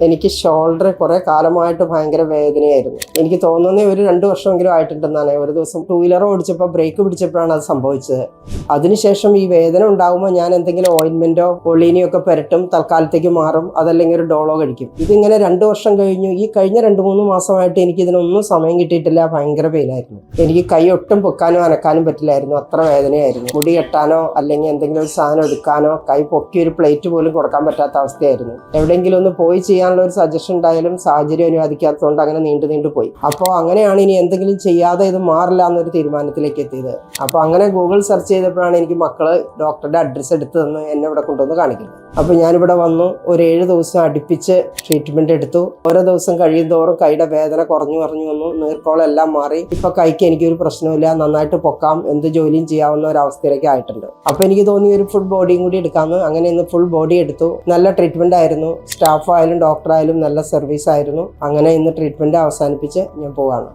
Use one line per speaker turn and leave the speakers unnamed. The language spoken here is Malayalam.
എനിക്ക് ഷോൾഡർ കുറെ കാലമായിട്ട് ഭയങ്കര വേദനയായിരുന്നു. എനിക്ക് തോന്നുന്ന ഒരു 2 വർഷമെങ്കിലും ആയിട്ടുണ്ടെന്നാണ്. ഒരു ദിവസം 2 വീലർ ഓടിച്ചപ്പോൾ ബ്രേക്ക് പിടിച്ചപ്പോഴാണ് അത് സംഭവിച്ചത്. അതിനുശേഷം ഈ വേദന ഉണ്ടാകുമ്പോൾ ഞാൻ എന്തെങ്കിലും ഓയിൻമെന്റോ പൊളീനിയോ ഒക്കെ പുരട്ടും, തൽക്കാലത്തേക്ക് മാറും, അതല്ലെങ്കിൽ ഒരു ഡോളോ കഴിക്കും. ഇതിങ്ങനെ 2 വർഷം കഴിഞ്ഞു. ഈ കഴിഞ്ഞ 2-3 മാസമായിട്ട് എനിക്ക് ഇതിനൊന്നും സമയം കിട്ടിയിട്ടില്ല. ഭയങ്കര പെയിനായിരുന്നു. എനിക്ക് കൈ ഒട്ടും പൊക്കാനോ അനക്കാനും പറ്റില്ലായിരുന്നു. അത്ര വേദനയായിരുന്നു. മുടി കെട്ടാനോ അല്ലെങ്കിൽ എന്തെങ്കിലും ഒരു സാധനം എടുക്കാനോ കൈ പൊക്കി ഒരു പ്ലേറ്റ് പോലും കൊടുക്കാൻ പറ്റാത്ത അവസ്ഥയായിരുന്നു. എവിടെയെങ്കിലും ഒന്ന് പോയി ചെയ്യാനുള്ള ഒരു സജഷൻ ഉണ്ടായാലും സാഹചര്യം അനുവദിക്കാത്തതുകൊണ്ട് അങ്ങനെ നീണ്ടു പോയി. അപ്പോൾ അങ്ങനെയാണ് ഇനി എന്തെങ്കിലും ചെയ്യാതെ ഇത് മാറില്ല എന്നൊരു തീരുമാനത്തിലേക്ക് എത്തിയത്. അപ്പോൾ അങ്ങനെ ഗൂഗിൾ സെർച്ച് ചെയ്തപ്പോഴാണ് എനിക്ക് മക്കള് ഡോക്ടറുടെ അഡ്രസ്സ് എടുത്ത് തന്ന് എന്നെ ഇവിടെ കൊണ്ടുവന്ന് കാണിക്കുന്നത്. അപ്പോൾ ഞാനിവിടെ വന്നു. ഒരു 7 ദിവസം അടുപ്പിച്ച് ട്രീറ്റ്മെന്റ് എടുത്തു. ഓരോ ദിവസം കഴിയും തോറും കൈയുടെ വേദന കുറഞ്ഞു വന്നു. നീർക്കോളെല്ലാം മാറി. ഇപ്പൊ കൈക്ക് എനിക്കൊരു പ്രശ്നമില്ല. നന്നായിട്ട് പൊക്കാം, എന്ത് ജോലിയും ചെയ്യാവുന്ന ഒരു അവസ്ഥയിലേക്ക് ആയിട്ടുണ്ട്. അപ്പോൾ എനിക്ക് തോന്നി ഒരു ഫുൾ ബോഡിയും കൂടി എടുക്കാമെന്ന്. അങ്ങനെ ഇന്ന് ഫുൾ ബോഡി എടുത്തു. നല്ല ട്രീറ്റ്മെന്റ് ആയിരുന്നു. സ്റ്റാഫ് ആയാലും ഡോക്ടറായാലും നല്ല സർവീസ് ആയിരുന്നു. അങ്ങനെ ഇന്ന് ട്രീറ്റ്മെന്റ് അവസാനിപ്പിച്ച് ഞാൻ പോവാണ്.